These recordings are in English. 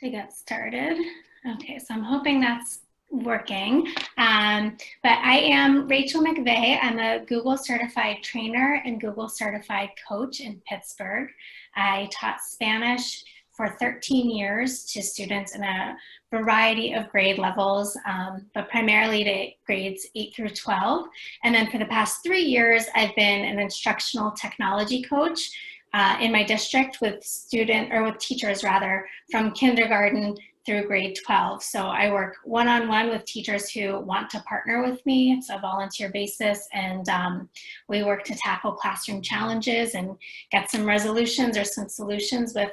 to get started. Okay, so I'm hoping that's working. But I am Rachel McVeigh. I'm a Google certified trainer and Google certified coach in Pittsburgh. I taught Spanish for 13 years to students in a variety of grade levels, but primarily to grades 8 through 12. And then for the past 3 years, I've been an instructional technology coach in my district with teachers rather, from kindergarten through grade 12. So I work one-on-one with teachers who want to partner with me. It's a volunteer basis, and we work to tackle classroom challenges and get some resolutions or some solutions with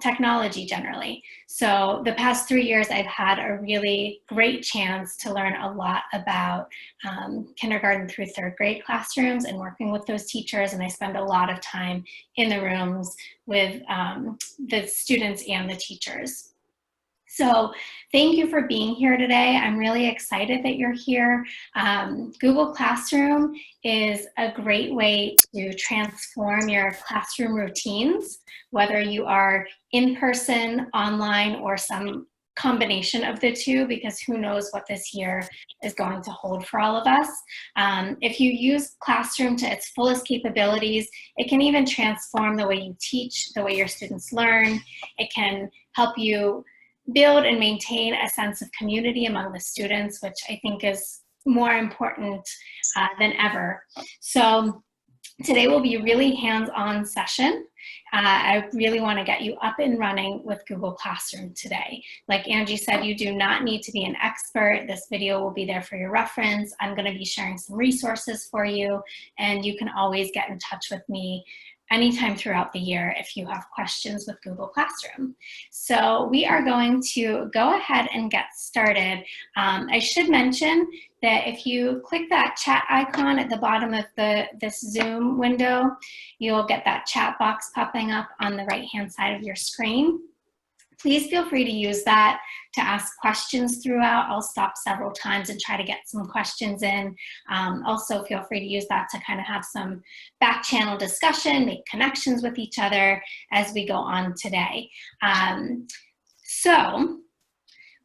technology generally. So the past 3 years, I've had a really great chance to learn a lot about kindergarten through third grade classrooms and working with those teachers. And I spend a lot of time in the rooms with the students and the teachers. So thank you for being here today. I'm really excited that you're here. Google Classroom is a great way to transform your classroom routines, whether you are in person, online, or some combination of the two, because who knows what this year is going to hold for all of us. If you use Classroom to its fullest capabilities, it can even transform the way you teach, the way your students learn. It can help you build and maintain a sense of community among the students, which I think is more important than ever. So today will be a really hands-on session. I really want to get you up and running with Google Classroom today. Like Angie said, you do not need to be an expert. This video will be there for your reference. I'm going to be sharing some resources for you, and you can always get in touch with me anytime throughout the year if you have questions with Google Classroom. So we are going to go ahead and get started. I should mention that if you click that chat icon at the bottom of this Zoom window, you'll get that chat box popping up on the right-hand side of your screen. Please feel free to use that to ask questions throughout. I'll stop several times and try to get some questions in. Also, feel free to use that to kind of have some back channel discussion, make connections with each other as we go on today. So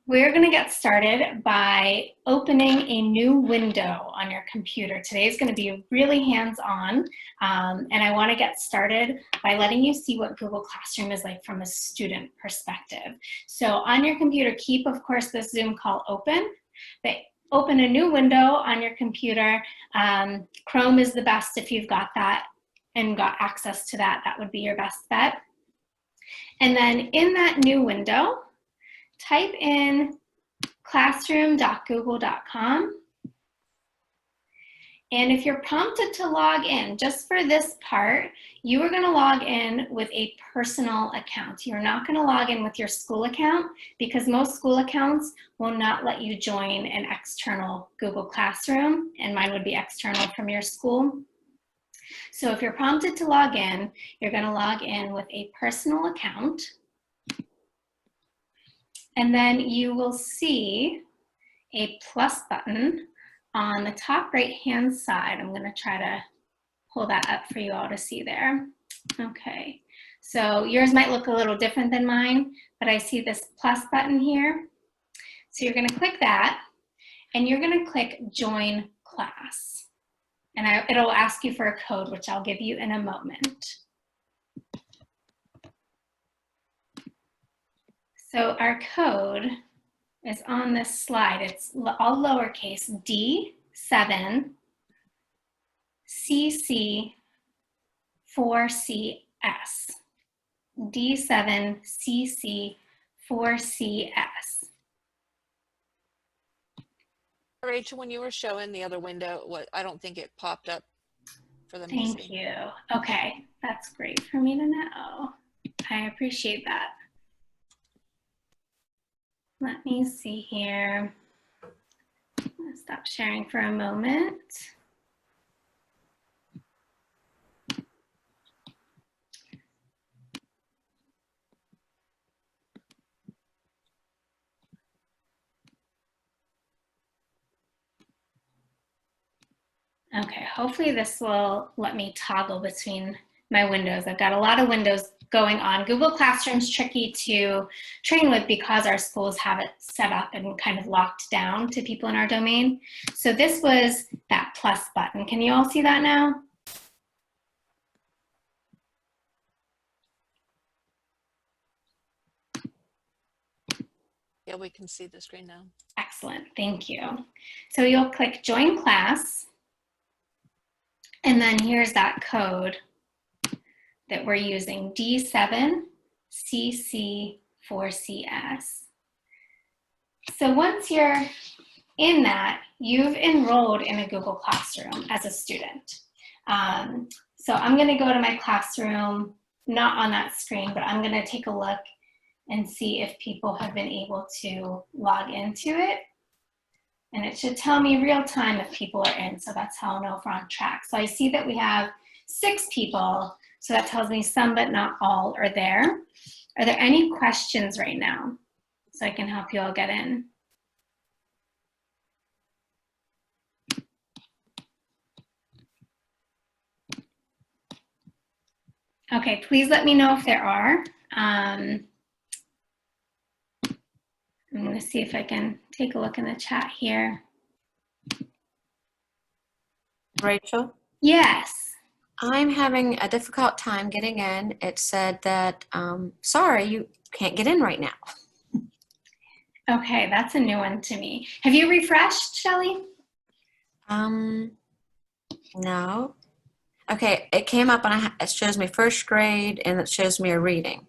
we're going to get started by opening a new window on your computer. Today is going to be really hands-on, and I want to get started by letting you see what Google Classroom is like from a student perspective. So on your computer, keep, of course, this Zoom call open, but open a new window on your computer. Chrome is the best if you've got that and got access to that. That would be your best bet. And then in that new window, type in classroom.google.com. And if you're prompted to log in, just for this part, you are going to log in with a personal account. You're not going to log in with your school account because most school accounts will not let you join an external Google Classroom, and mine would be external from your school. So if you're prompted to log in, you're going to log in with a personal account. And then you will see a plus button on the top right-hand side. I'm going to try to pull that up for you all to see there. Okay, so yours might look a little different than mine, but I see this plus button here. So you're going to click that, and you're going to click Join Class. And it'll ask you for a code, which I'll give you in a moment. So our code is on this slide. It's all lowercase D7CC4CS. D7CC4CS. Rachel, when you were showing the other window, I don't think it popped up for them to see. Thank you. Okay, that's great for me to know. I appreciate that. Let me see here. I'm going to stop sharing for a moment. Okay, hopefully this will let me toggle between my windows. I've got a lot of windows going on. Google Classroom's tricky to train with because our schools have it set up and kind of locked down to people in our domain. So this was that plus button. Can you all see that now? Yeah, we can see the screen now. Excellent, thank you. So you'll click join class, and then here's that code that we're using, D7CC4CS. So once you're in that, you've enrolled in a Google Classroom as a student. So I'm gonna go to my classroom, not on that screen, but I'm gonna take a look and see if people have been able to log into it. And it should tell me real time if people are in, so that's how I'll know if we're on track. So I see that we have 6 people, so that tells me some but not all are there. Are there any questions right now so I can help you all get in? Okay, please let me know if there are. I'm going to see if I can take a look in the chat here. Rachel? Yes. I'm having a difficult time getting in. It said that, sorry, you can't get in right now. Okay, that's a new one to me. Have you refreshed, Shelley? No. Okay, it came up and it shows me first grade and it shows me a reading.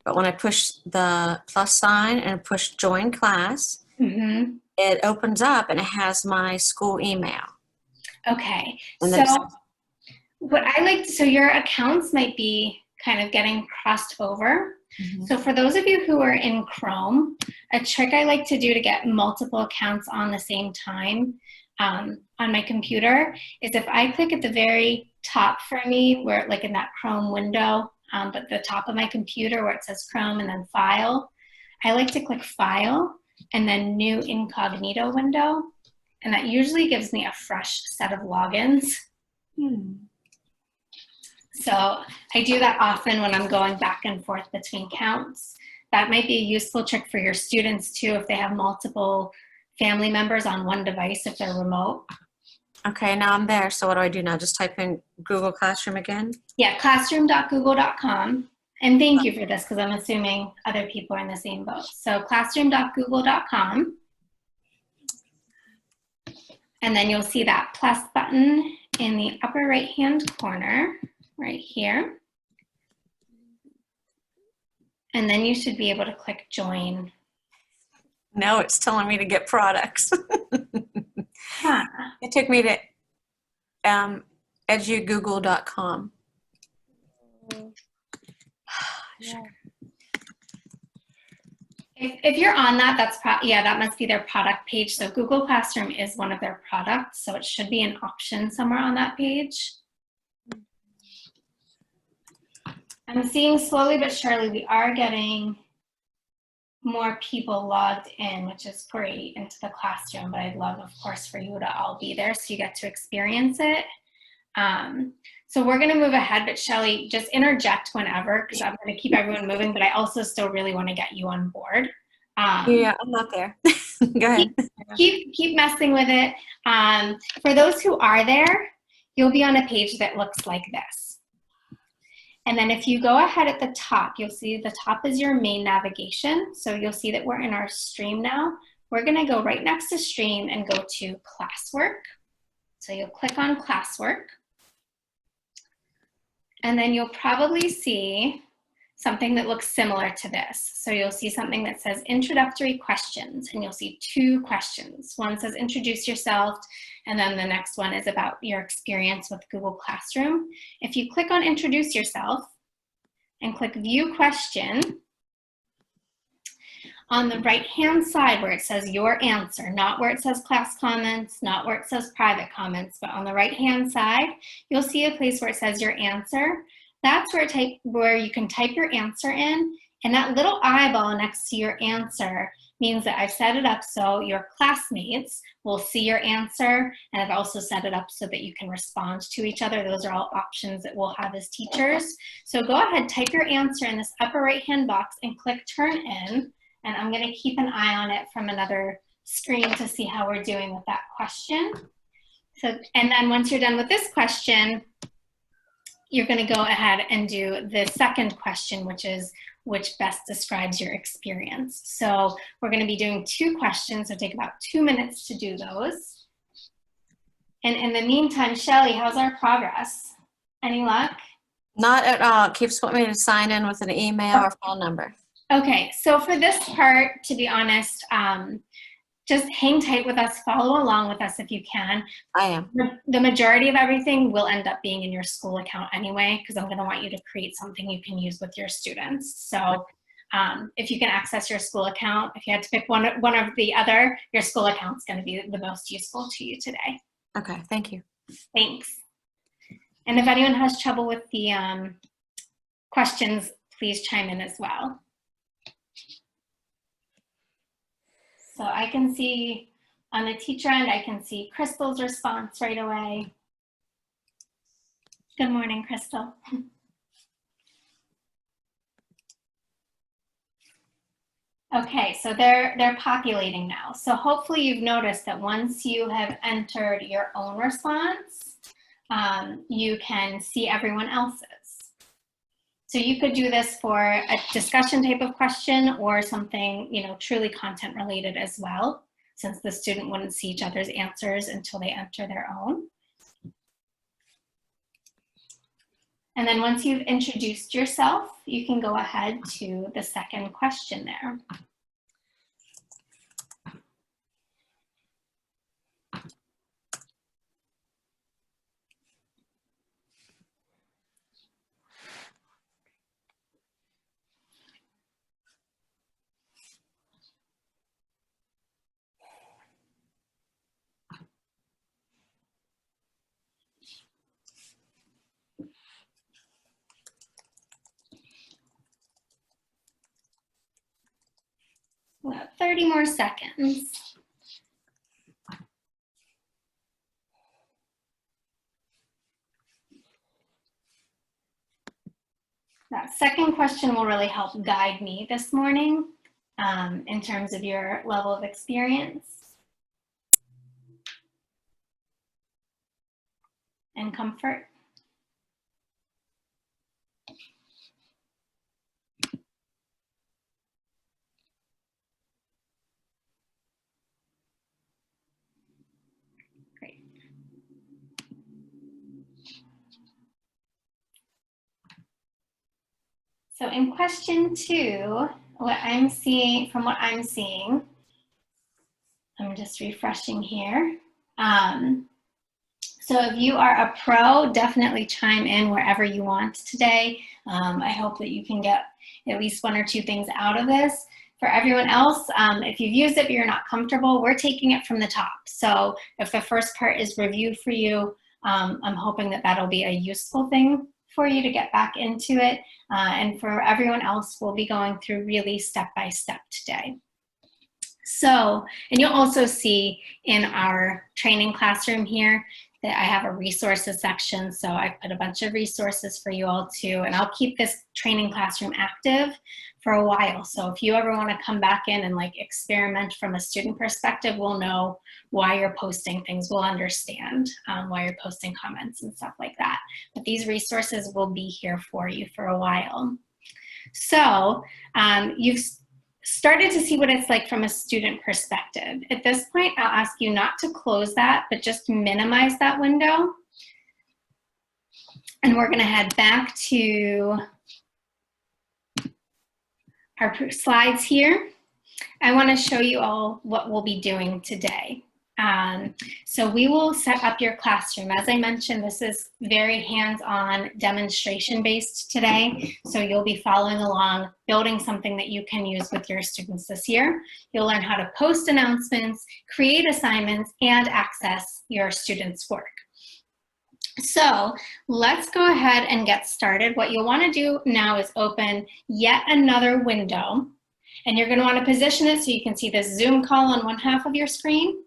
But when I push the plus sign and push join class, it opens up and it has my school email. Okay, And so what I like, so your accounts might be kind of getting crossed over. So for those of you who are in Chrome, a trick I like to do to get multiple accounts on the same time on my computer is if I click at the very top for me, where like in that Chrome window, but the top of my computer where it says Chrome and then File, I like to click File and then New Incognito window, and that usually gives me a fresh set of logins. So I do that often when I'm going back and forth between counts. That might be a useful trick for your students too if they have multiple family members on one device if they're remote. Okay, now I'm there. So what do I do now? Just type in Google Classroom again? Yeah, classroom.google.com. And thank you for this because I'm assuming other people are in the same boat. So classroom.google.com. And then you'll see that plus button in the upper right-hand corner right here. And then you should be able to click join. No, it's telling me to get products. Huh. It took me to edugoogle.com. If you're on that, that's yeah, that must be their product page. So Google Classroom is one of their products, so it should be an option somewhere on that page. I'm seeing slowly but surely we are getting more people logged in, which is great, into the classroom, but I'd love, of course, for you to all be there so you get to experience it. So we're gonna move ahead, but Shelley, just interject whenever, because I'm gonna keep everyone moving, but I also still really wanna get you on board. Yeah, I'm not there. Go ahead. Keep messing with it. For those who are there, you'll be on a page that looks like this. And then if you go ahead at the top, you'll see the top is your main navigation. So you'll see that we're in our stream now. We're gonna go right next to stream and go to classwork. So you'll click on classwork. And then you'll probably see something that looks similar to this. So you'll see something that says introductory questions, and you'll see 2 questions. One says introduce yourself, and then the next one is about your experience with Google Classroom. If you click on introduce yourself and click view question, on the right-hand side where it says your answer, not where it says class comments, not where it says private comments, but on the right-hand side, you'll see a place where it says your answer. That's where you can type your answer in, and that little eyeball next to your answer means that I've set it up so your classmates will see your answer, and I've also set it up so that you can respond to each other. Those are all options that we'll have as teachers. So go ahead, type your answer in this upper right-hand box and click Turn In, and I'm gonna keep an eye on it from another screen to see how we're doing with that question. So, and then once you're done with this question, you're going to go ahead and do the second question, which is which best describes your experience. So we're going to be doing 2 questions, so take about 2 minutes to do those. And in the meantime, Shelly, how's our progress? Any luck? Not at all. It keeps wanting me to sign in with an email or phone number. Okay, so for this part, to be honest, just hang tight with us, follow along with us if you can. I am. The majority of everything will end up being in your school account anyway, because I'm going to want you to create something you can use with your students. So if you can access your school account, if you had to pick one of the other, your school account's going to be the most useful to you today. Okay, thank you. Thanks. And if anyone has trouble with the questions, please chime in as well. So I can see on the teacher end, I can see Crystal's response right away. Good morning, Crystal. Okay, so they're populating now. So hopefully you've noticed that once you have entered your own response, you can see everyone else's. So you could do this for a discussion type of question or something, you know, truly content related as well, since the student wouldn't see each other's answers until they enter their own. And then once you've introduced yourself, you can go ahead to the second question there. About 30 more seconds. That second question will really help guide me this morning in terms of your level of experience and comfort. Great. So in question 2, what I'm seeing, I'm just refreshing here. So if you are a pro, definitely chime in wherever you want today. I hope that you can get at least 1 or 2 things out of this. For everyone else, if you've used it but you're not comfortable, we're taking it from the top. So if the first part is review for you, I'm hoping that that'll be a useful thing for you to get back into it. And for everyone else, we'll be going through really step-by-step today. So, and you'll also see in our training classroom here that I have a resources section. So I put a bunch of resources for you all too, and I'll keep this training classroom active for a while. So if you ever want to come back in and like experiment from a student perspective, we'll know why you're posting things. We'll understand why you're posting comments and stuff like that. But these resources will be here for you for a while. So you've started to see what it's like from a student perspective. At this point, I'll ask you not to close that, but just minimize that window. And we're gonna head back to our slides here. I wanna show you all what we'll be doing today. So we will set up your classroom. As I mentioned, this is very hands-on demonstration based today. So you'll be following along, building something that you can use with your students this year. You'll learn how to post announcements, create assignments, and access your students' work. So let's go ahead and get started. What you'll want to do now is open yet another window. And you're going to want to position it so you can see this Zoom call on one half of your screen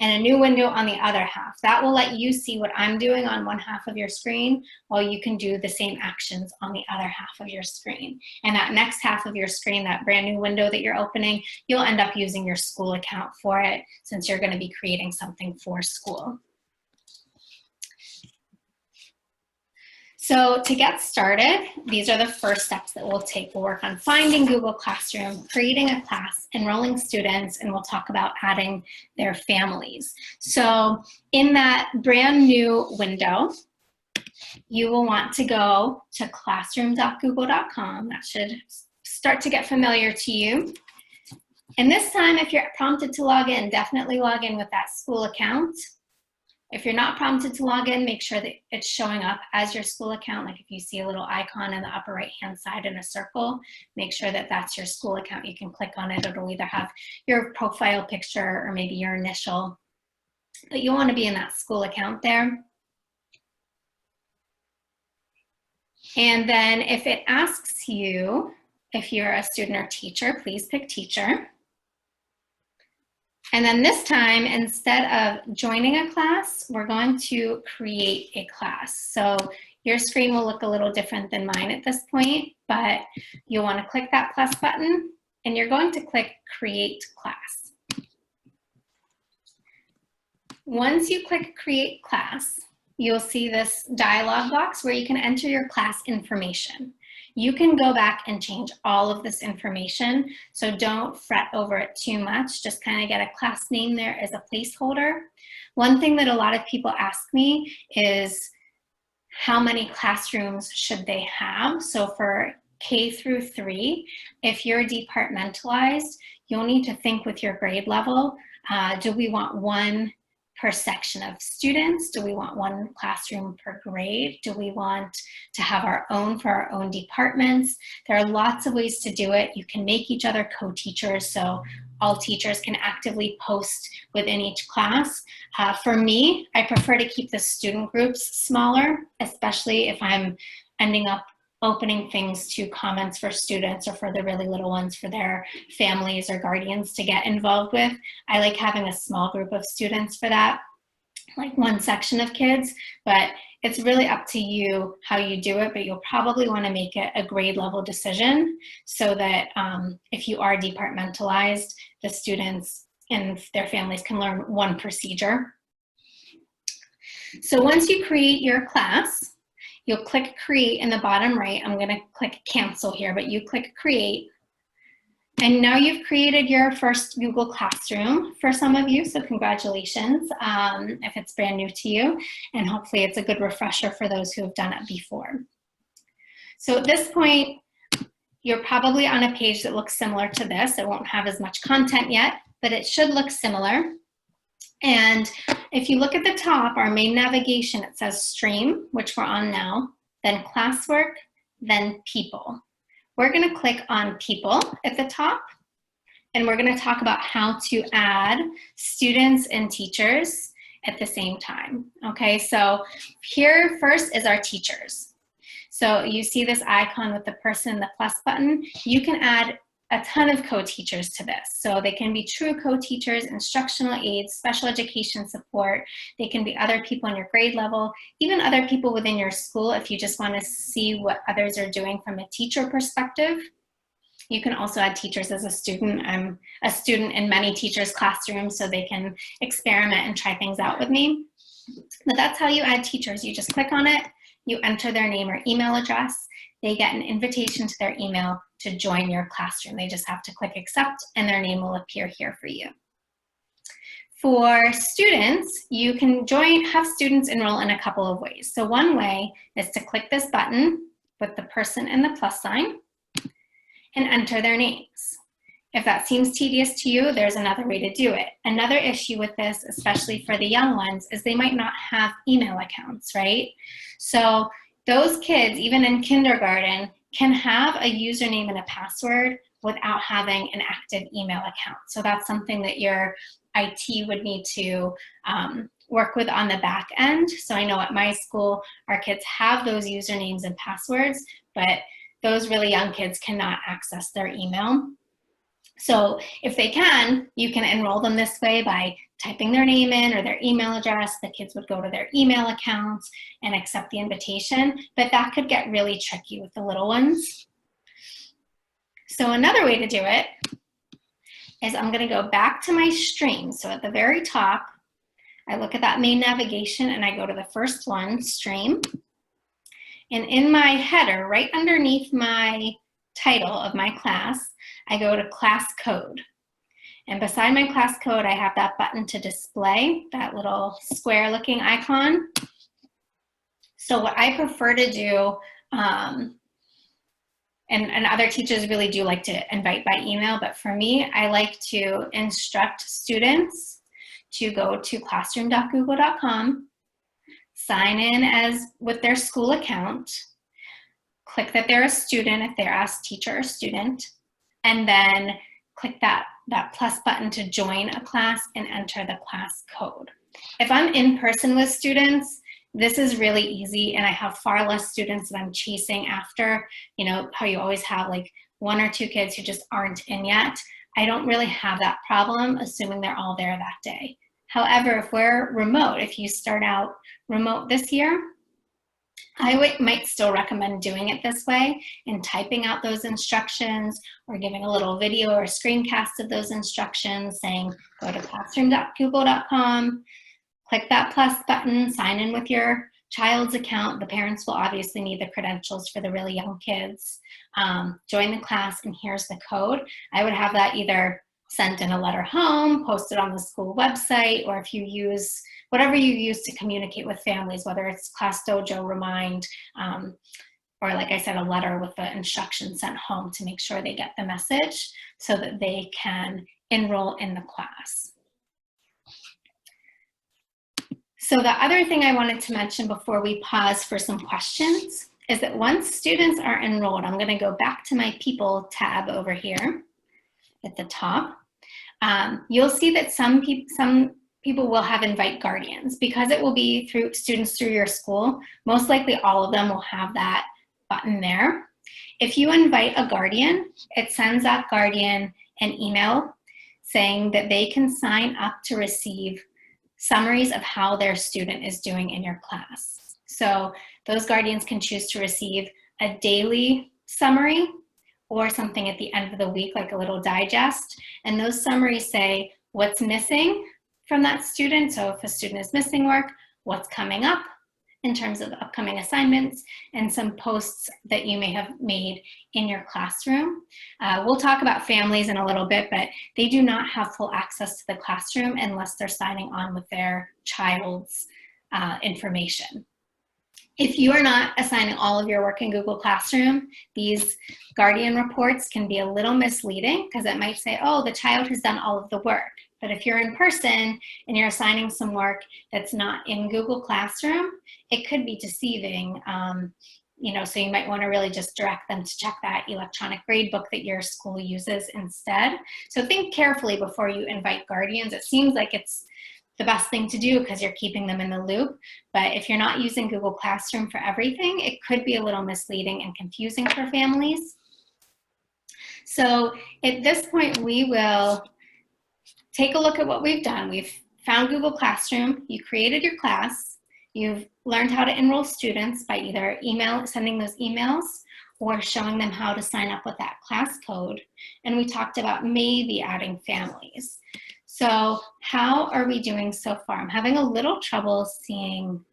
and a new window on the other half. That will let you see what I'm doing on one half of your screen while you can do the same actions on the other half of your screen. And that next half of your screen, that brand new window that you're opening, you'll end up using your school account for it since you're going to be creating something for school. So to get started, these are the first steps that we'll take. We'll work on finding Google Classroom, creating a class, enrolling students, and we'll talk about adding their families. So in that brand new window, you will want to go to classroom.google.com. That should start to get familiar to you. And this time, if you're prompted to log in, definitely log in with that school account. If you're not prompted to log in, make sure that it's showing up as your school account. Like if you see a little icon in the upper right-hand side in a circle, make sure that that's your school account. You can click on it. It'll either have your profile picture or maybe your initial, but you'll want to be in that school account there. And then if it asks you if you're a student or teacher, please pick teacher. And then this time, instead of joining a class, we're going to create a class. So your screen will look a little different than mine at this point, but you'll want to click that plus button and you're going to click Create Class. Once you click Create Class, you'll see this dialog box where you can enter your class information. You can go back and change all of this information, so don't fret over it too much. Just kind of get a class name there as a placeholder. One thing that a lot of people ask me is how many classrooms should they have? So for K through 3, if you're departmentalized, you'll need to think with your grade level. Do we want one per section of students? Do we want one classroom per grade? Do we want to have our own for our own departments? There are lots of ways to do it. You can make each other co-teachers, so all teachers can actively post within each class. For me, I prefer to keep the student groups smaller, especially if I'm ending up opening things to comments for students or for the really little ones for their families or guardians to get involved with. I like having a small group of students for that, like one section of kids, but it's really up to you how you do it, but you'll probably want to make it a grade level decision so that if you are departmentalized, the students and their families can learn one procedure. So once you create your class, you'll click Create in the bottom right. I'm going to click Cancel here, but you click Create. And now you've created your first Google Classroom for some of you, so congratulations if it's brand new to you. And hopefully it's a good refresher for those who have done it before. So at this point, you're probably on a page that looks similar to this. It won't have as much content yet, but it should look similar. And if you look at the top, our main navigation, it says Stream, which we're on now, then Classwork, then People. We're going to click on People at the top, and we're going to talk about how to add students and teachers at the same time. Okay, so here first is our teachers. So you see this icon with the person and the plus button. You can add a ton of co-teachers to this. So they can be true co-teachers, instructional aides, special education support. They can be other people on your grade level, even other people within your school if you just want to see what others are doing from a teacher perspective. You can also add teachers as a student. I'm a student in many teachers' classrooms, so they can experiment and try things out with me. But that's how you add teachers. You just click on it, you enter their name or email address, they get an invitation to their email to join your classroom. They just have to click accept and their name will appear here for you. For students, you can have students enroll in a couple of ways. So one way is to click this button with the person and the plus sign and enter their names. If that seems tedious to you, there's another way to do it. Another issue with this, especially for the young ones, is they might not have email accounts, right? So those kids, even in kindergarten, can have a username and a password without having an active email account. So that's something that your IT would need to work with on the back end. So I know at my school, our kids have those usernames and passwords, but those really young kids cannot access their email. So if they can, you can enroll them this way by typing their name in or their email address. The kids would go to their email accounts and accept the invitation, but that could get really tricky with the little ones. So another way to do it is I'm gonna go back to my stream. So at the very top, I look at that main navigation and I go to the first one, stream. And in my header, right underneath my title of my class, I go to class code. And beside my class code, I have that button to display, that little square looking icon. So what I prefer to do, and other teachers really do like to invite by email, but for me, I like to instruct students to go to classroom.google.com, sign in as with their school account, click that they're a student if they're asked teacher or student, and then click that plus button to join a class and enter the class code. If I'm in person with students, this is really easy and I have far less students that I'm chasing after. You know, how you always have like 1 or 2 kids who just aren't in yet. I don't really have that problem, assuming they're all there that day. However, if we're remote, if you start out remote this year, I might still recommend doing it this way and typing out those instructions or giving a little video or screencast of those instructions saying, go to classroom.google.com, click that plus button, sign in with your child's account. The parents will obviously need the credentials for the really young kids. Join the class and here's the code. I would have that either sent in a letter home, posted on the school website, or if you use whatever you use to communicate with families, whether it's Class Dojo, Remind, or like I said, a letter with the instructions sent home to make sure they get the message so that they can enroll in the class. So the other thing I wanted to mention before we pause for some questions is that once students are enrolled, I'm gonna go back to my People tab over here at the top. You'll see that some people will have invite guardians because it will be through students through your school. Most likely all of them will have that button there. If you invite a guardian, it sends that guardian an email saying that they can sign up to receive summaries of how their student is doing in your class. So those guardians can choose to receive a daily summary or something at the end of the week, like a little digest. And those summaries say what's missing from that student. So if a student is missing work, what's coming up in terms of upcoming assignments, and some posts that you may have made in your classroom. We'll talk about families in a little bit, but they do not have full access to the classroom unless they're signing on with their child's information. If you are not assigning all of your work in Google Classroom, these guardian reports can be a little misleading because it might say, oh, the child has done all of the work. But if you're in person and you're assigning some work that's not in Google Classroom, it could be deceiving. So you might want to really just direct them to check that electronic grade book that your school uses instead. So think carefully before you invite guardians. It seems like it's the best thing to do because you're keeping them in the loop. But if you're not using Google Classroom for everything, it could be a little misleading and confusing for families. So at this point, we will take a look at what we've done. We've found Google Classroom, you created your class, you've learned how to enroll students by either sending those emails or showing them how to sign up with that class code. And we talked about maybe adding families. So how are we doing so far? I'm having a little trouble seeing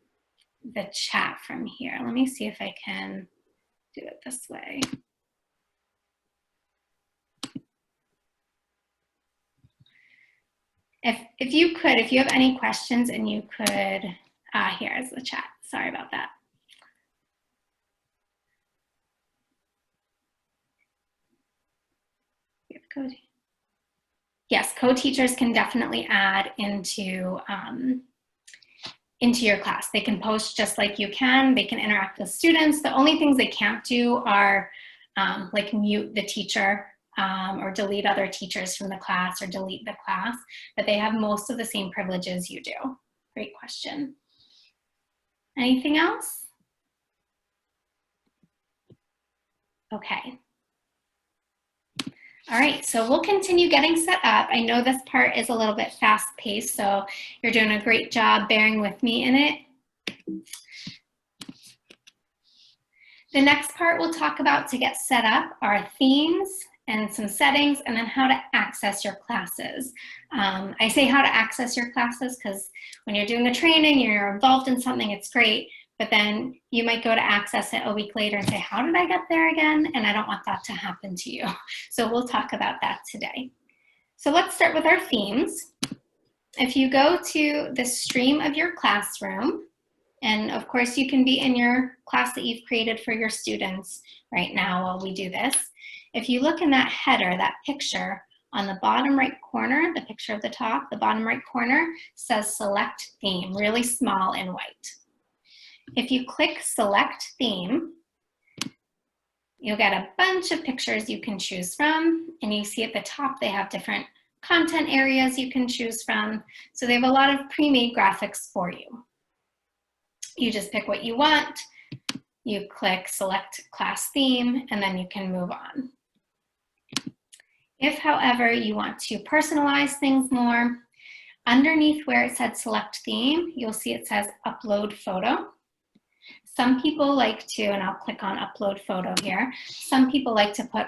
the chat from here. Let me see if I can do it this way. If you have any questions and you could, here's the chat. Sorry about that. We have code. Yes, co-teachers can definitely add into your class. They can post just like you can. They can interact with students. The only things they can't do are like mute the teacher or delete other teachers from the class or delete the class, but they have most of the same privileges you do. Great question. Anything else? Okay. All right, so we'll continue getting set up. I know this part is a little bit fast-paced, so you're doing a great job bearing with me in it. The next part we'll talk about to get set up are themes and some settings, and then how to access your classes. I say how to access your classes because when you're doing the training, you're involved in something, it's great, but then you might go to access it a week later and say, how did I get there again? And I don't want that to happen to you. So we'll talk about that today. So let's start with our themes. If you go to the stream of your classroom, and of course you can be in your class that you've created for your students right now while we do this. If you look in that header, that picture on the bottom right corner, the picture of the top, the bottom right corner says select theme, really small in white. If you click select theme, you'll get a bunch of pictures you can choose from, and you see at the top they have different content areas you can choose from. So they have a lot of pre-made graphics for you. You just pick what you want, you click select class theme, and then you can move on. If, however, you want to personalize things more, underneath where it said select theme, you'll see it says upload photo. Some people like to, and I'll click on upload photo here, some people like to put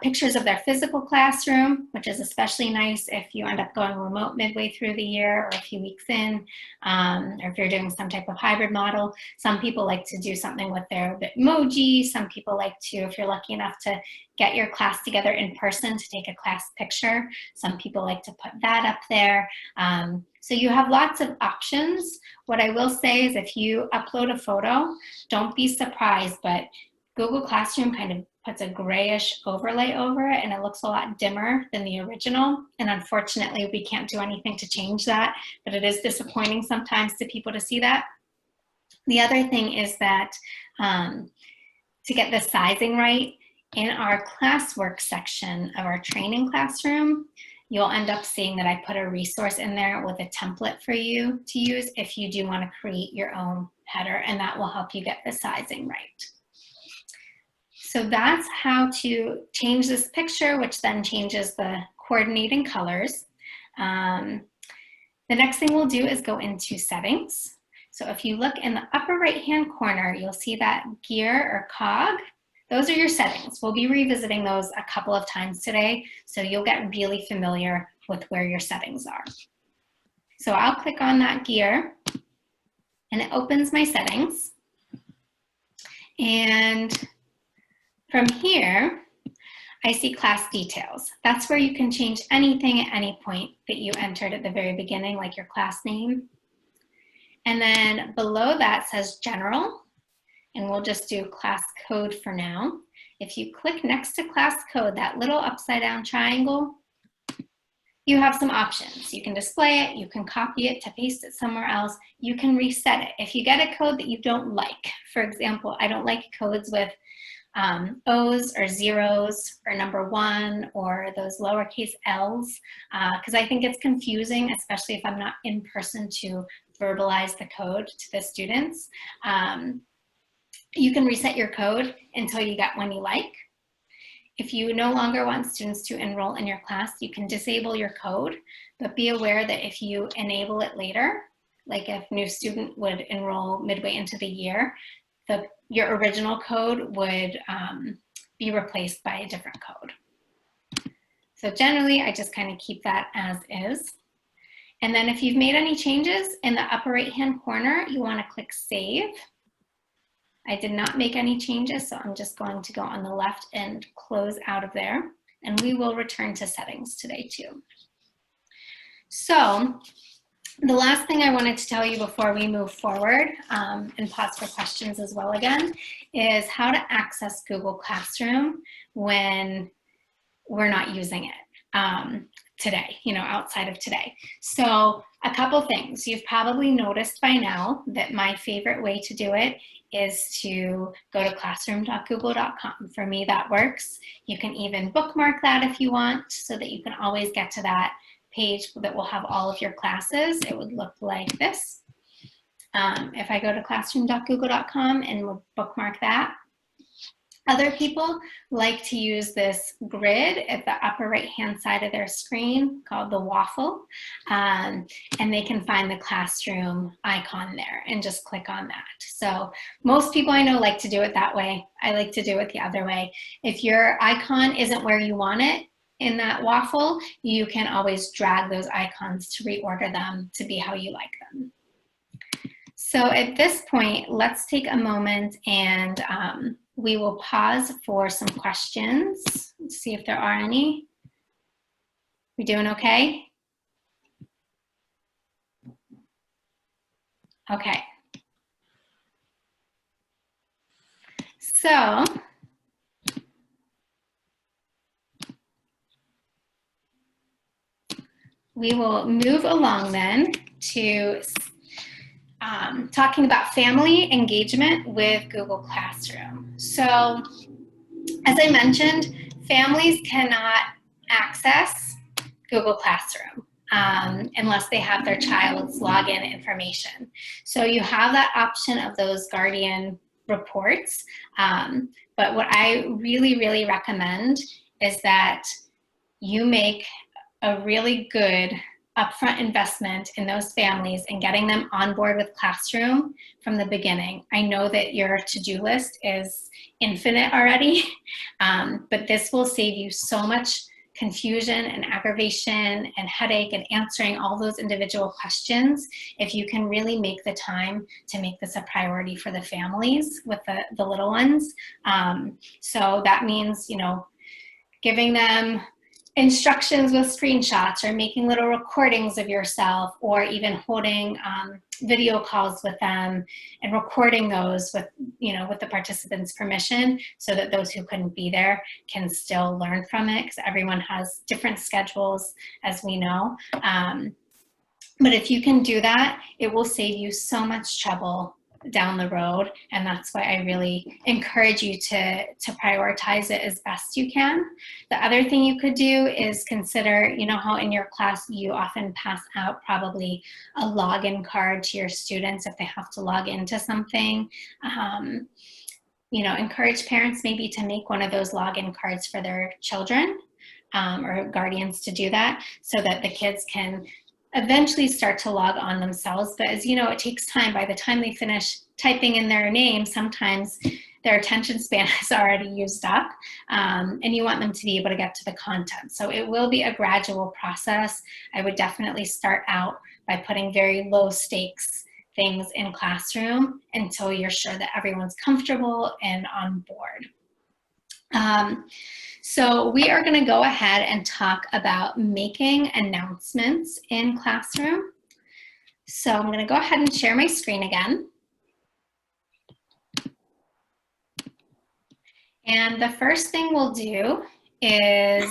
pictures of their physical classroom, which is especially nice if you end up going remote midway through the year or a few weeks in, or if you're doing some type of hybrid model. Some people like to do something with their Bitmoji. Some people like to, if you're lucky enough to get your class together in person, to take a class picture. Some people like to put that up there. So you have lots of options. What I will say is if you upload a photo, don't be surprised, but Google Classroom kind of puts a grayish overlay over it and it looks a lot dimmer than the original. And unfortunately, we can't do anything to change that, but it is disappointing sometimes to people to see that. The other thing is that to get the sizing right, in our classwork section of our training classroom, you'll end up seeing that I put a resource in there with a template for you to use if you do want to create your own header, and that will help you get the sizing right. So that's how to change this picture, which then changes the coordinating colors. The next thing we'll do is go into settings. So if you look in the upper right-hand corner, you'll see that gear or cog. Those are your settings. We'll be revisiting those a couple of times today, so you'll get really familiar with where your settings are. So I'll click on that gear, and it opens my settings. And from here, I see class details. That's where you can change anything at any point that you entered at the very beginning, like your class name. And then below that says general. And we'll just do class code for now. If you click next to class code, that little upside down triangle, you have some options. You can display it, you can copy it to paste it somewhere else, you can reset it. If you get a code that you don't like, for example, I don't like codes with O's or zeros or number 1 or those lowercase L's, because I think it's confusing, especially if I'm not in person to verbalize the code to the students. You can reset your code until you get one you like. If you no longer want students to enroll in your class, you can disable your code, but be aware that if you enable it later, like if new student would enroll midway into the year, your original code would be replaced by a different code. So generally, I just kind of keep that as is. And then if you've made any changes in the upper right-hand corner, you want to click Save. I did not make any changes, so I'm just going to go on the left and close out of there. And we will return to settings today too. So the last thing I wanted to tell you before we move forward, and pause for questions as well again, is how to access Google Classroom when we're not using it today, outside of today. So a couple things. You've probably noticed by now that my favorite way to do it is to go to classroom.google.com. For me, that works. You can even bookmark that if you want, so that you can always get to that page that will have all of your classes. It would look like this. If I go to classroom.google.com and we'll bookmark that, Other people like to use this grid at the upper right-hand side of their screen called the waffle, and they can find the classroom icon there and just click on that. So most people I know like to do it that way. I like to do it the other way. If your icon isn't where you want it in that waffle, you can always drag those icons to reorder them to be how you like them. So at this point, let's take a moment and we will pause for some questions. Let's see if there are any. We doing okay? Okay. So we will move along then to talking about family engagement with Google Classroom. So, as I mentioned, families cannot access Google Classroom unless they have their child's login information. So you have that option of those guardian reports, but what I really recommend is that you make a really good upfront investment in those families and getting them on board with Classroom from the beginning. I know that your to-do list is infinite already, but this will save you so much confusion and aggravation and headache and answering all those individual questions if you can really make the time to make this a priority for the families with the little ones. So that means, you know, giving them instructions with screenshots or making little recordings of yourself, or even holding video calls with them and recording those with, you know, with the participants' permission, so that those who couldn't be there can still learn from it, because everyone has different schedules, as we know. But if you can do that, it will save you so much trouble down the road, and that's why I really encourage you to prioritize it as best you can. The other thing you could do is consider, you know how in your class you often pass out probably a login card to your students if they have to log into something. You know, encourage parents maybe to make one of those login cards for their children, or guardians to do that, so that the kids can eventually start to log on themselves. But as you know, it takes time. By the time they finish typing in their name, sometimes their attention span is already used up, and you want them to be able to get to the content. So it will be a gradual process. I would definitely start out by putting very low stakes things in Classroom until you're sure that everyone's comfortable and on board. So we are going to go ahead and talk about making announcements in Classroom. So I'm going to go ahead and share my screen again. And the first thing we'll do is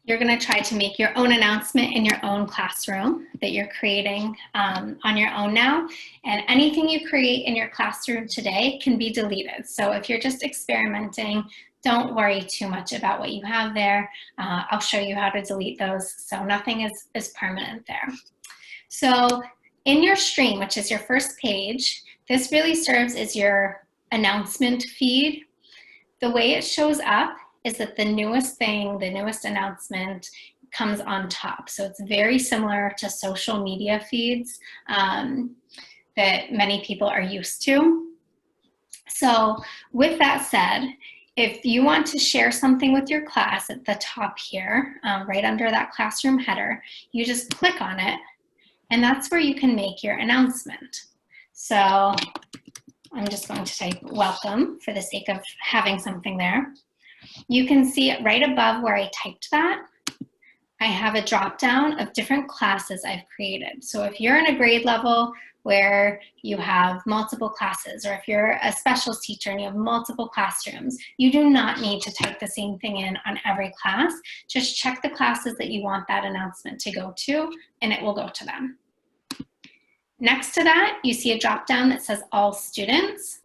you're going to try to make your own announcement in your own classroom that you're creating on your own now. And anything you create in your classroom today can be deleted. So if you're just experimenting, don't worry too much about what you have there. I'll show you how to delete those, so nothing is permanent there. So in your stream, which is your first page, this really serves as your announcement feed. The way it shows up is that the newest thing, the newest announcement comes on top. So it's very similar to social media feeds that many people are used to. So with that said, if you want to share something with your class at the top here, right under that classroom header, you just click on it, and that's where you can make your announcement. So I'm just going to type welcome for the sake of having something there. You can see it right above where I typed that. I have a drop down of different classes I've created. So if you're in a grade level where you have multiple classes, or if you're a specials teacher and you have multiple classrooms, you do not need to type the same thing in on every class. Just check the classes that you want that announcement to go to, and it will go to them. Next to that, you see a drop down that says all students.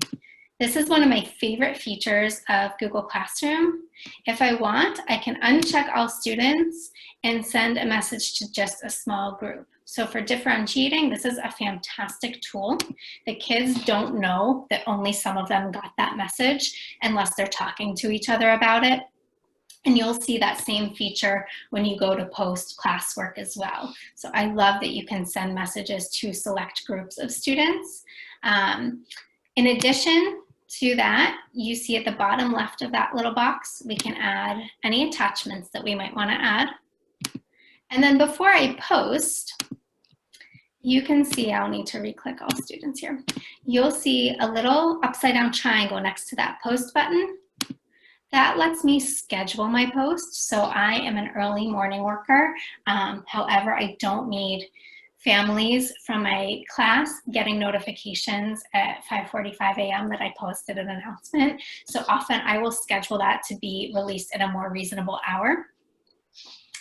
This is one of my favorite features of Google Classroom. If I want, I can uncheck all students and send a message to just a small group. So for differentiating, this is a fantastic tool. The kids don't know that only some of them got that message unless they're talking to each other about it. And you'll see that same feature when you go to post classwork as well. So I love that you can send messages to select groups of students. In addition to that, you see at the bottom left of that little box, we can add any attachments that we might want to add. And then before I post, you can see, I'll need to re-click all students here. You'll see a little upside down triangle next to that post button. That lets me schedule my post. So I am an early morning worker. However, I don't need families from my class getting notifications at 5:45 a.m. that I posted an announcement. So often I will schedule that to be released at a more reasonable hour.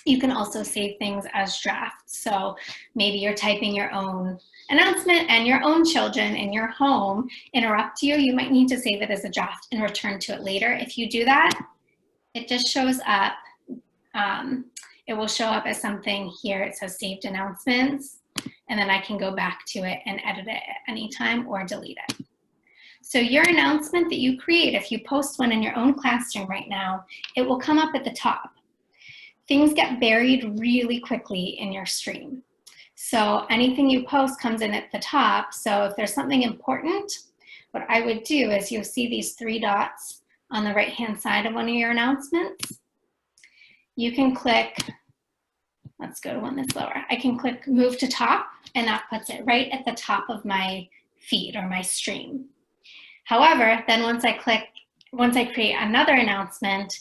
You can also save things as drafts. So maybe you're typing your own announcement and your own children in your home interrupt you. You might need to save it as a draft and return to it later. If you do that, it just shows up. It will show up as something here. It says saved announcements, and then I can go back to it and edit it at any time or delete it. So your announcement that you create, if you post one in your own classroom right now, it will come up at the top. Things get buried really quickly in your stream. So anything you post comes in at the top. So if there's something important, what I would do is you'll see these 3 dots on the right-hand side of one of your announcements. You can click, let's go to one that's lower. I can click move to top, and that puts it right at the top of my feed or my stream. However, then once I create another announcement,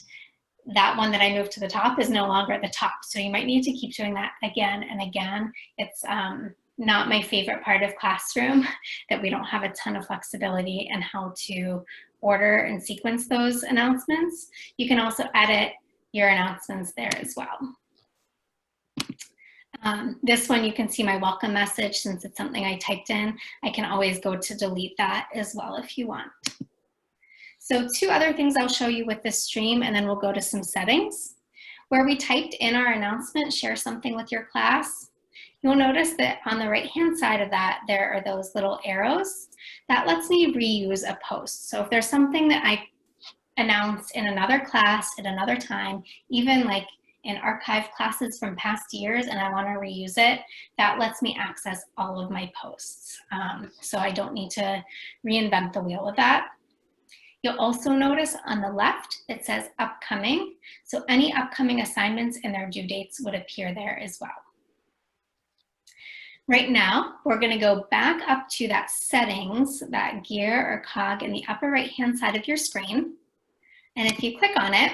that one that I moved to the top is no longer at the top. So you might need to keep doing that again and again. It's not my favorite part of Classroom, that we don't have a ton of flexibility in how to order and sequence those announcements. You can also edit your announcements there as well. This one, you can see my welcome message. Since it's something I typed in, I can always go to delete that as well if you want. So 2 other things I'll show you with this stream, and then we'll go to some settings. Where we typed in our announcement, share something with your class, you'll notice that on the right-hand side of that, there are those little arrows. That lets me reuse a post. So if there's something that I announced in another class at another time, even like in archive classes from past years, and I want to reuse it, that lets me access all of my posts. So I don't need to reinvent the wheel with that. You'll also notice on the left, it says upcoming. So any upcoming assignments and their due dates would appear there as well. Right now, we're gonna go back up to that settings, that gear or cog in the upper right-hand side of your screen. And if you click on it,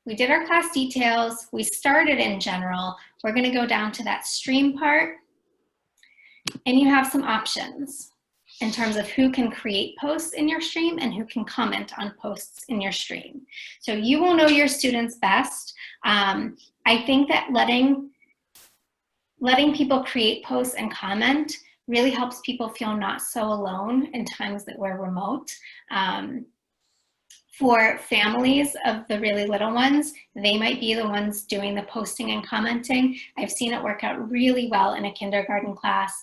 we did our class details, we started in general, we're gonna go down to that stream part, and you have some options in terms of who can create posts in your stream and who can comment on posts in your stream. So you will know your students best. I think that letting people create posts and comment really helps people feel not so alone in times that we're remote. For families of the really little ones, they might be the ones doing the posting and commenting. I've seen it work out really well in a kindergarten class.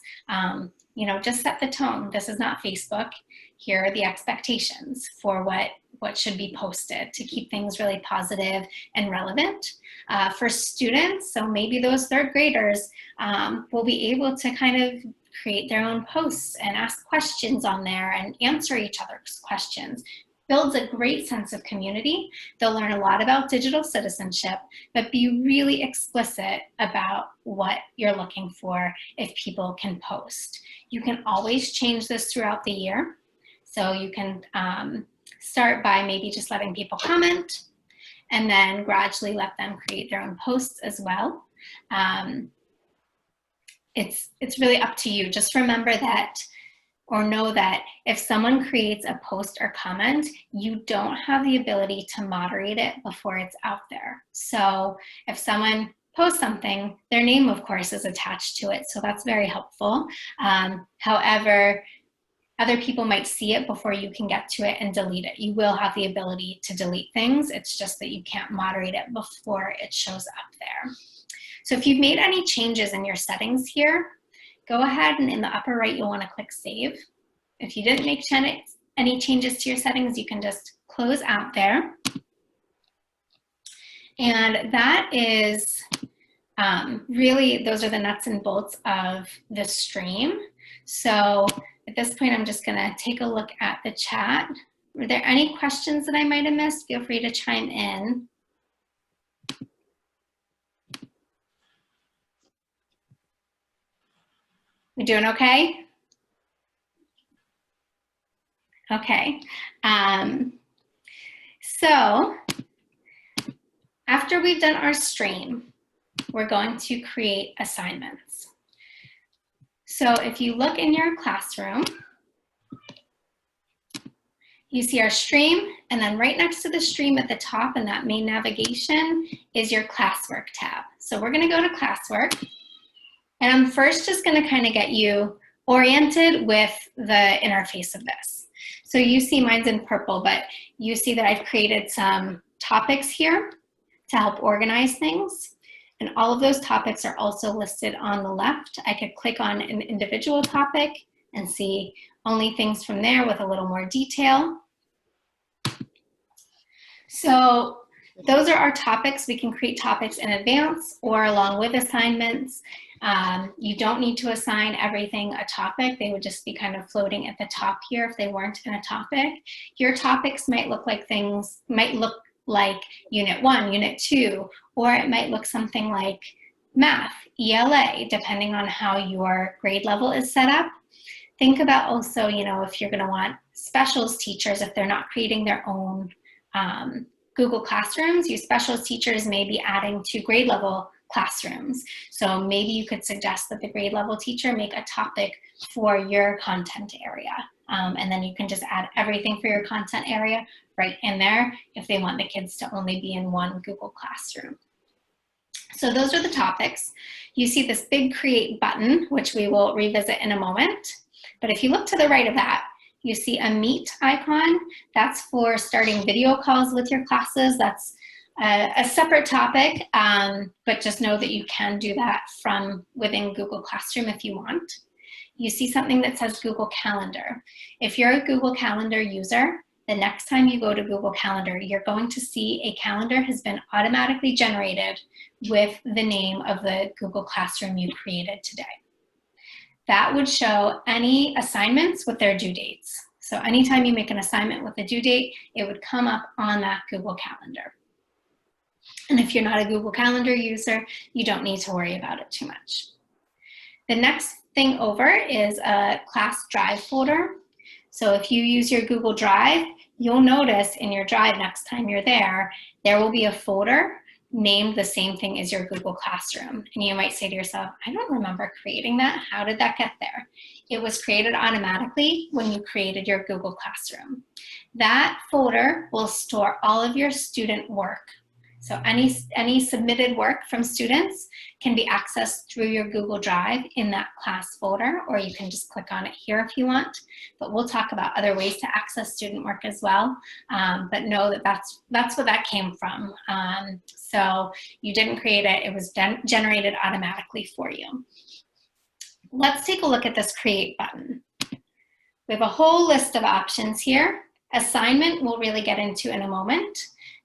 You know, just set the tone. This is not Facebook. Here are the expectations for what should be posted to keep things really positive and relevant. For students, so maybe those 3rd graders will be able to kind of create their own posts and ask questions on there and answer each other's questions. Builds a great sense of community. They'll learn a lot about digital citizenship, but be really explicit about what you're looking for if people can post. You can always change this throughout the year. So you can start by maybe just letting people comment and then gradually let them create their own posts as well. It's really up to you. Just remember that, or know that if someone creates a post or comment, you don't have the ability to moderate it before it's out there. So if someone posts something, their name, of course, is attached to it. So that's very helpful. However, other people might see it before you can get to it and delete it. You will have the ability to delete things. It's just that you can't moderate it before it shows up there. So if you've made any changes in your settings here, go ahead and in the upper right, you'll want to click Save. If you didn't make any changes to your settings, you can just close out there. And that is really, those are the nuts and bolts of the stream. So at this point, I'm just gonna take a look at the chat. Were there any questions that I might have missed? Feel free to chime in. We doing okay? Okay. So after we've done our stream, we're going to create assignments. So if you look in your classroom, you see our stream, and then right next to the stream at the top in that main navigation is your classwork tab. So we're gonna go to classwork, and I'm first just gonna kind of get you oriented with the interface of this. So you see mine's in purple, but you see that I've created some topics here to help organize things. And all of those topics are also listed on the left. I could click on an individual topic and see only things from there with a little more detail. So those are our topics. We can create topics in advance or along with assignments. You don't need to assign everything a topic. They would just be kind of floating at the top here if they weren't in a topic. Your topics might look like Unit 1, Unit 2, or it might look something like math, ELA, depending on how your grade level is set up. Think about also, if you're gonna want specials teachers, if they're not creating their own Google Classrooms, your specials teachers may be adding to grade level classrooms. So maybe you could suggest that the grade level teacher make a topic for your content area. And then you can just add everything for your content area right in there if they want the kids to only be in one Google Classroom. So those are the topics. You see this big create button, which we will revisit in a moment. But if you look to the right of that, you see a meet icon. That's for starting video calls with your classes. That's a separate topic, but just know that you can do that from within Google Classroom if you want. You see something that says Google Calendar. If you're a Google Calendar user, the next time you go to Google Calendar, you're going to see a calendar has been automatically generated with the name of the Google Classroom you created today. That would show any assignments with their due dates. So anytime you make an assignment with a due date, it would come up on that Google Calendar. And if you're not a Google Calendar user, you don't need to worry about it too much. The next thing over is a class drive folder. So if you use your Google Drive, you'll notice in your drive next time you're there, there will be a folder named the same thing as your Google Classroom. And you might say to yourself, I don't remember creating that. How did that get there? It was created automatically when you created your Google Classroom. That folder will store all of your student work. So any submitted work from students can be accessed through your Google Drive in that class folder, or you can just click on it here if you want. But we'll talk about other ways to access student work as well. But know that that's where that came from. So you didn't create it, it was generated automatically for you. Let's take a look at this create button. We have a whole list of options here. Assignment we'll really get into in a moment.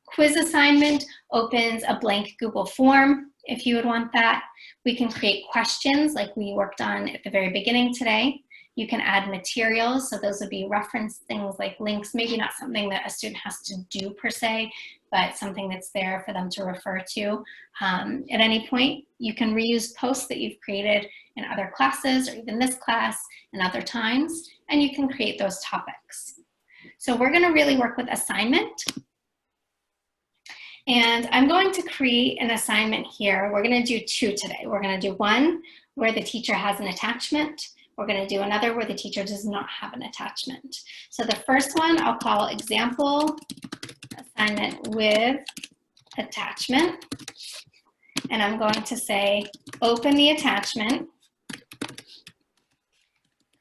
Quiz assignment opens a blank Google form if you would want that. We can create questions like we worked on at the very beginning today. You can add materials, so those would be reference things like links, maybe not something that a student has to do per se, but something that's there for them to refer to. At any point, you can reuse posts that you've created in other classes or even this class and other times, and you can create those topics. So we're gonna really work with assignment. And I'm going to create an assignment here. We're gonna do two today. We're gonna do one where the teacher has an attachment. We're gonna do another where the teacher does not have an attachment. So the first one I'll call example assignment with attachment. And I'm going to say, open the attachment,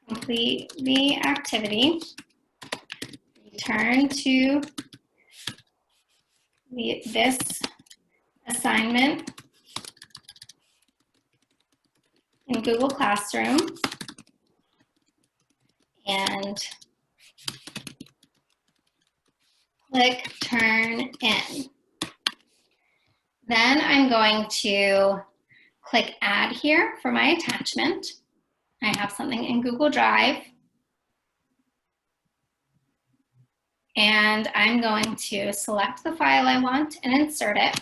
complete the activity, return to this assignment Google Classroom and click Turn In. Then I'm going to click Add here for my attachment. I have something in Google Drive. And I'm going to select the file I want and insert it.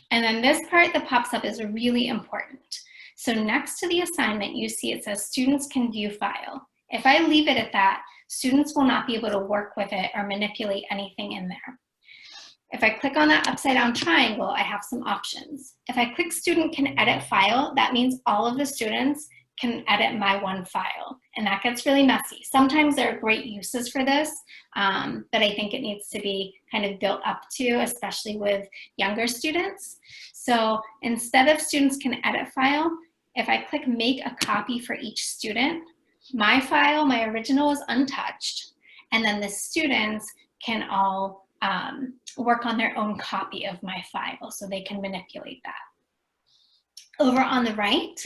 And then this part that pops up is really important. So next to the assignment, you see it says students can view file. If I leave it at that, students will not be able to work with it or manipulate anything in there. If I click on that upside down triangle, I have some options. If I click student can edit file, that means all of the students can edit my one file, and that gets really messy. Sometimes there are great uses for this, but I think it needs to be kind of built up to, especially with younger students. So instead of students can edit file, if I click make a copy for each student, my file, my original, is untouched, and then the students can all work on their own copy of my file, so they can manipulate that. Over on the right,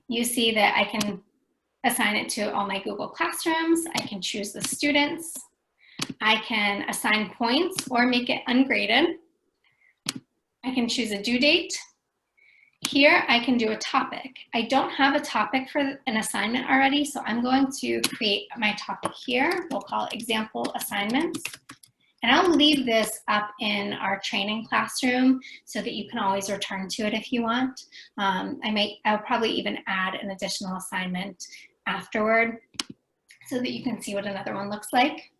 you see that I can assign it to all my Google Classrooms. I can choose the students. I can assign points or make it ungraded. I can choose a due date. Here I can do a topic. I don't have a topic for an assignment already, so I'm going to create my topic here. We'll call it example assignments. And I'll leave this up in our training classroom so that you can always return to it if you want. I'll probably even add an additional assignment afterward so that you can see what another one looks like.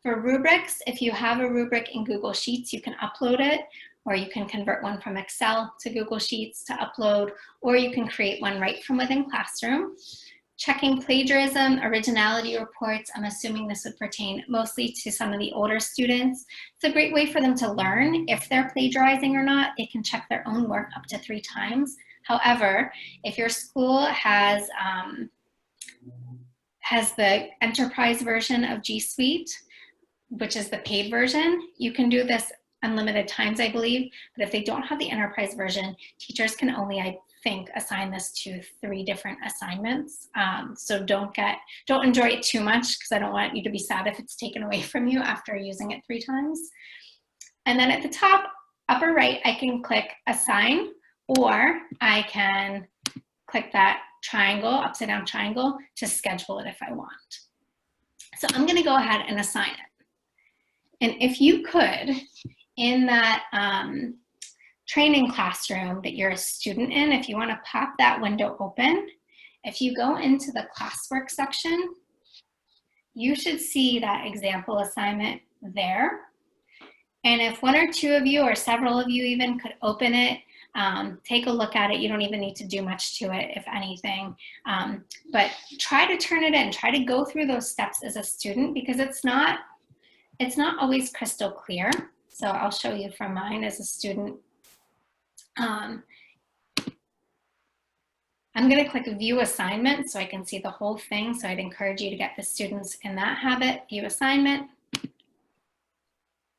For rubrics, if you have a rubric in Google Sheets, you can upload it, or you can convert one from Excel to Google Sheets to upload, or you can create one right from within Classroom. Checking plagiarism, originality reports, I'm assuming this would pertain mostly to some of the older students. It's a great way for them to learn if they're plagiarizing or not. They can check their own work up to 3 times. However, if your school has the enterprise version of G Suite, which is the paid version, you can do this unlimited times, I believe. But if they don't have the enterprise version, teachers can only, I think, assign this to 3 different assignments. So don't enjoy it too much, because I don't want you to be sad if it's taken away from you after using it 3 times. And then at the top upper right, I can click assign, or I can click that triangle, upside down triangle, to schedule it if I want. So I'm going to go ahead and assign it. And if you could, in that training classroom that you're a student in, if you want to pop that window open, if you go into the classwork section, you should see that example assignment there. And if 1 or 2 of you, or several of you even, could open it, take a look at it. You don't even need to do much to it, if anything. But try to turn it in. Try to go through those steps as a student, because it's not always crystal clear. So I'll show you from mine as a student. I'm going to click View Assignment so I can see the whole thing. So I'd encourage you to get the students in that habit. View Assignment.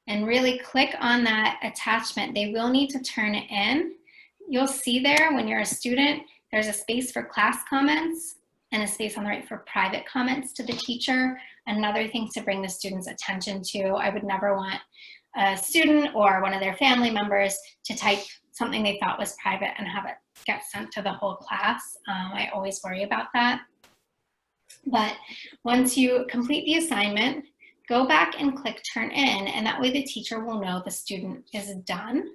And really click on that attachment. They will need to turn it in. You'll see there, when you're a student, there's a space for class comments and a space on the right for private comments to the teacher. Another thing to bring the student's attention to, I would never want a student or one of their family members to type something they thought was private and have it get sent to the whole class. I always worry about that. But once you complete the assignment, go back and click Turn In, and that way the teacher will know the student is done.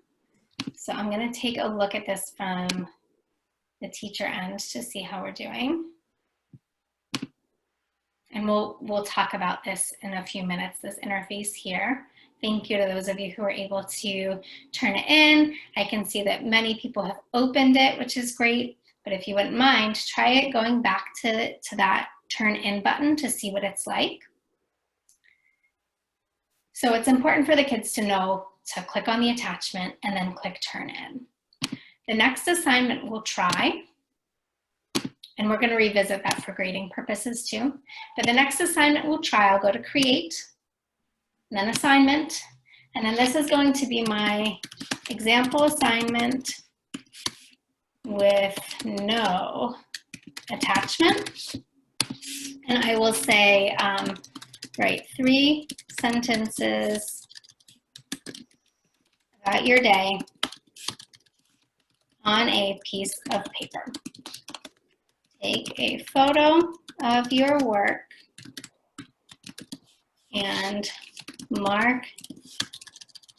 So I'm going to take a look at this from the teacher end to see how we're doing. And we'll talk about this in a few minutes, this interface here. Thank you to those of you who were able to turn it in. I can see that many people have opened it, which is great. But if you wouldn't mind, try it going back to that Turn In button to see what it's like. So it's important for the kids to know to click on the attachment and then click Turn In. The next assignment we'll try, and we're going to revisit that for grading purposes too. But the next assignment we'll try, I'll go to Create, and then Assignment, and then this is going to be my example assignment with no attachment. And I will say, write 3 sentences about your day on a piece of paper. Take a photo of your work and mark,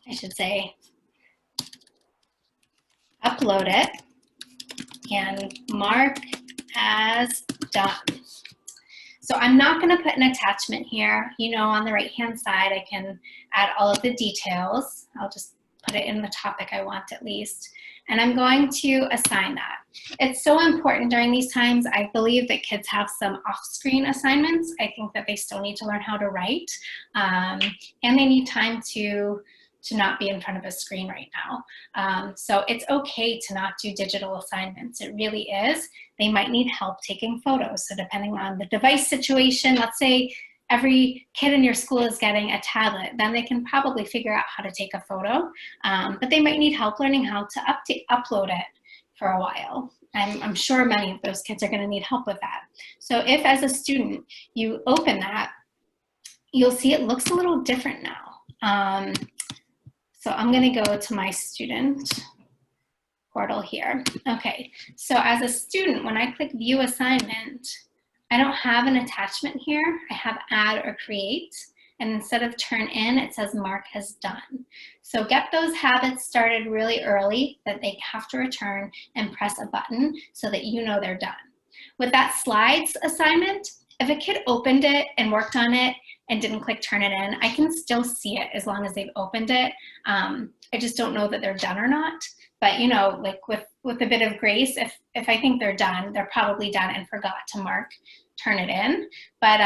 I should say, upload it and mark as done. So I'm not going to put an attachment here. You know, on the right-hand side, I can add all of the details. I'll just put it in the topic I want at least. And I'm going to assign that. It's so important during these times. I believe that kids have some off-screen assignments. I think that they still need to learn how to write. And they need time to not be in front of a screen right now. So it's okay to not do digital assignments. It really is. They might need help taking photos. So depending on the device situation, let's say every kid in your school is getting a tablet, then they can probably figure out how to take a photo. But they might need help learning how to upload it for a while. I'm sure many of those kids are going to need help with that. So if as a student you open that, you'll see it looks a little different now. So I'm going to go to my student portal here. Okay, so as a student, when I click view assignment, I don't have an attachment here. I have add or create. And instead of turn in, it says mark as done. So get those habits started really early that they have to return and press a button so that you know they're done. With that slides assignment, if a kid opened it and worked on it and didn't click turn it in, I can still see it as long as they've opened it. I just don't know that they're done or not. But you know, like with a bit of grace, if I think they're done, they're probably done and forgot to mark turn it in. But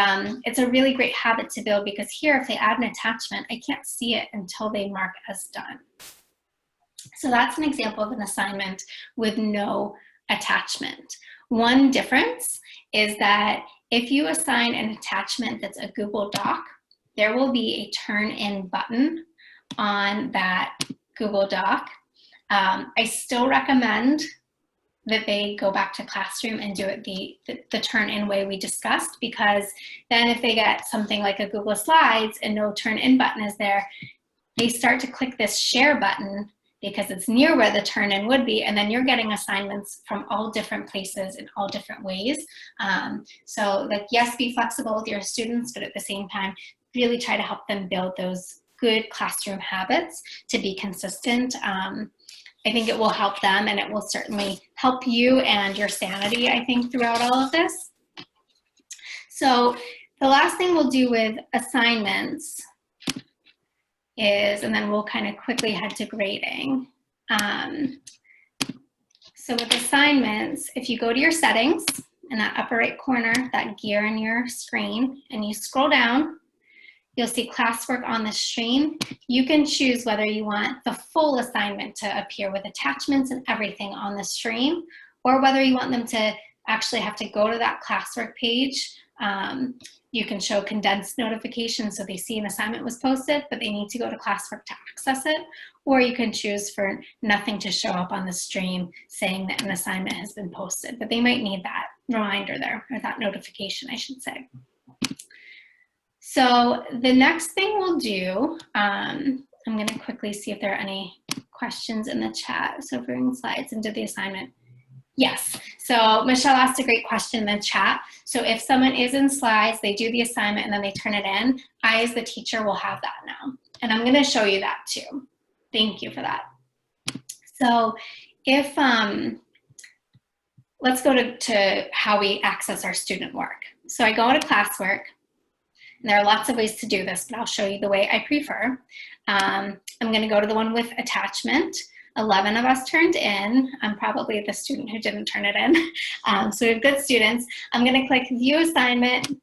it's a really great habit to build, because here if they add an attachment, I can't see it until they mark as done. So that's an example of an assignment with no attachment. One difference is that if you assign an attachment that's a Google Doc, there will be a turn in button on that Google Doc. I still recommend that they go back to Classroom and do it the turn-in way we discussed, because then if they get something like a Google Slides and no turn-in button is there, they start to click this share button because it's near where the turn-in would be, and then you're getting assignments from all different places in all different ways. So like, yes, be flexible with your students, but at the same time, really try to help them build those good classroom habits to be consistent. I think it will help them, and it will certainly help you and your sanity, I think, throughout all of this. So the last thing we'll do with assignments is, and then we'll kind of quickly head to grading. So with assignments, if you go to your settings in that upper right corner, that gear in your screen, and you scroll down, you'll see classwork on the stream. You can choose whether you want the full assignment to appear with attachments and everything on the stream, or whether you want them to actually have to go to that classwork page. You can show condensed notifications so they see an assignment was posted, but they need to go to classwork to access it. Or you can choose for nothing to show up on the stream saying that an assignment has been posted, but they might need that reminder there, or that notification, I should say. So the next thing we'll do, I'm going to quickly see if there are any questions in the chat. So bring slides into the assignment. Yes, so Michelle asked a great question in the chat. So if someone is in slides, they do the assignment and then they turn it in, I as the teacher will have that now. And I'm going to show you that too. Thank you for that. So if, let's go to how we access our student work. So I go to classwork. And there are lots of ways to do this, but I'll show you the way I prefer. I'm going to go to the one with attachment. 11 of us turned in. I'm probably the student who didn't turn it in. So we have good students. I'm going to click View Assignment,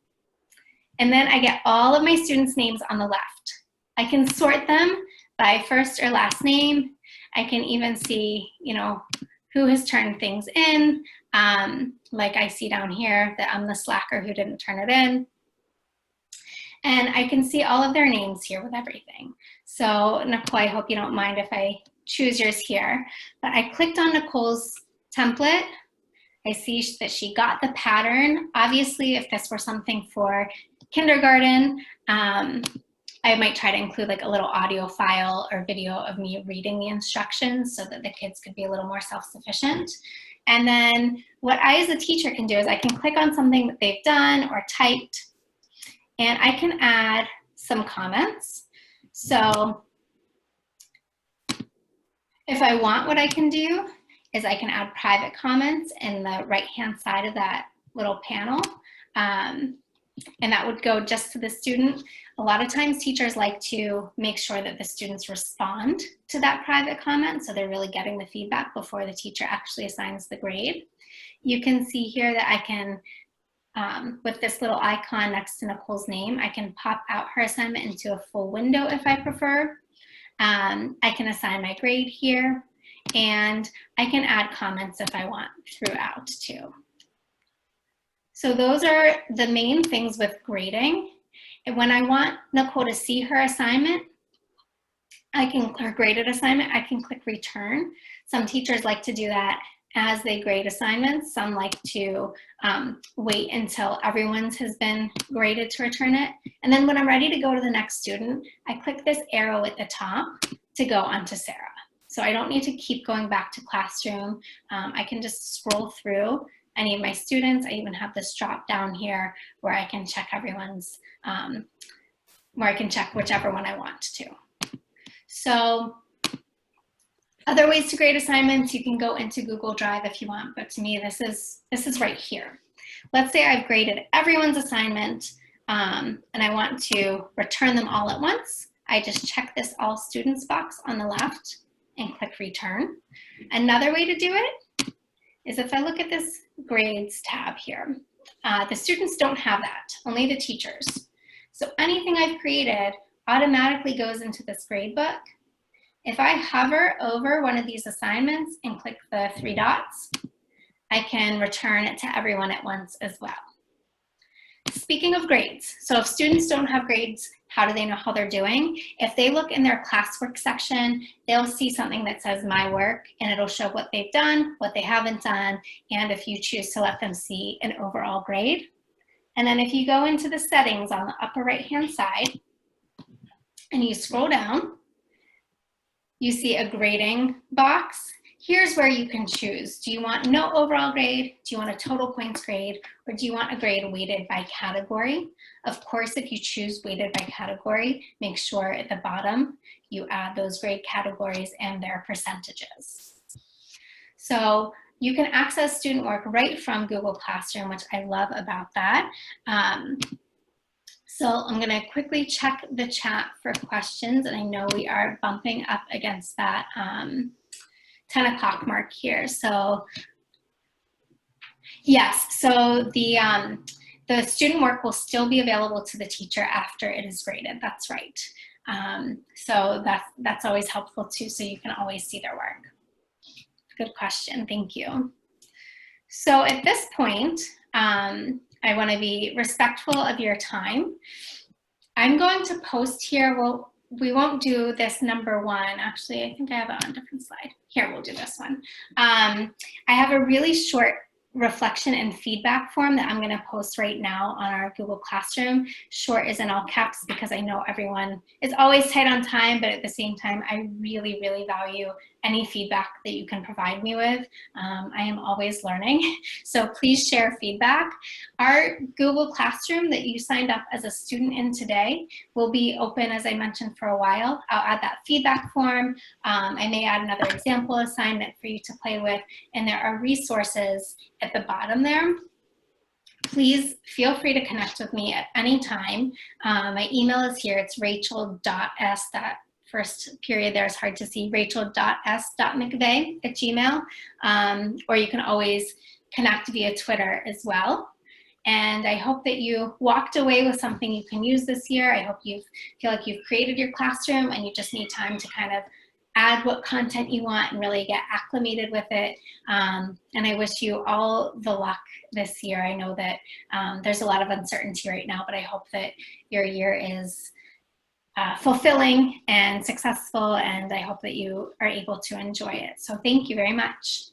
and then I get all of my students' names on the left. I can sort them by first or last name. I can even see, you know, who has turned things in. Like I see down here that I'm the slacker who didn't turn it in. And I can see all of their names here with everything. So Nicole, I hope you don't mind if I choose yours here. But I clicked on Nicole's template, I see that she got the pattern. Obviously, if this were something for kindergarten, I might try to include like a little audio file or video of me reading the instructions so that the kids could be a little more self-sufficient. And then what I as a teacher can do is I can click on something that they've done or typed, and I can add some comments. So if I want, what I can do is I can add private comments in the right-hand side of that little panel. And that would go just to the student. A lot of times teachers like to make sure that the students respond to that private comment, so they're really getting the feedback before the teacher actually assigns the grade. You can see here that I can, with this little icon next to Nicole's name, I can pop out her assignment into a full window if I prefer. I can assign my grade here, and I can add comments if I want throughout too. So those are the main things with grading. And when I want Nicole to see her assignment, her graded assignment, I can click return. Some teachers like to do that as they grade assignments. Some like to wait until everyone's has been graded to return it. And then when I'm ready to go to the next student, I click this arrow at the top to go onto Sarah. So I don't need to keep going back to classroom. I can just scroll through any of my students. I even have this drop down here where I can check everyone's, where I can check whichever one I want to. So other ways to grade assignments, you can go into Google Drive if you want, but to me, this is right here. Let's say I've graded everyone's assignment and I want to return them all at once. I just check this all students box on the left and click return. Another way to do it is if I look at this grades tab here, the students don't have that, only the teachers. So anything I've created automatically goes into this grade book. If I hover over one of these assignments and click the 3 dots, I can return it to everyone at once as well. Speaking of grades, so if students don't have grades, how do they know how they're doing? If they look in their classwork section, they'll see something that says my work, and it'll show what they've done, what they haven't done, and if you choose to let them see an overall grade. And then if you go into the settings on the upper right-hand side and you scroll down, you see a grading box. Here's where you can choose. Do you want no overall grade? Do you want a total points grade? Or do you want a grade weighted by category? Of course, if you choose weighted by category, make sure at the bottom you add those grade categories and their percentages. So you can access student work right from Google Classroom, which I love about that. So I'm gonna quickly check the chat for questions, and I know we are bumping up against that 10 o'clock mark here. So yes, so the student work will still be available to the teacher after it is graded. That's right. So that's always helpful too, so you can always see their work. Good question, thank you. So at this point, I want to be respectful of your time. I'm going to post here, well, we won't do this number 1. Actually, I think I have it on a different slide. Here, we'll do this one. I have a really short reflection and feedback form that I'm going to post right now on our Google Classroom. Short is in all caps because I know everyone is always tight on time, but at the same time, I really, really value any feedback that you can provide me with. I am always learning, so please share feedback. Our Google Classroom that you signed up as a student in today will be open, as I mentioned, for a while. I'll add that feedback form. I may add another example assignment for you to play with, and there are resources at the bottom there. Please feel free to connect with me at any time. My email is here. It's rachel.s. That first period there is hard to see. rachel.s.mcveigh@gmail. Or you can always connect via Twitter as well. And I hope that you walked away with something you can use this year. I hope you feel like you've created your classroom and you just need time to kind of add what content you want and really get acclimated with it. And I wish you all the luck this year. I know that there's a lot of uncertainty right now, but I hope that your year is fulfilling and successful, and I hope that you are able to enjoy it. So thank you very much.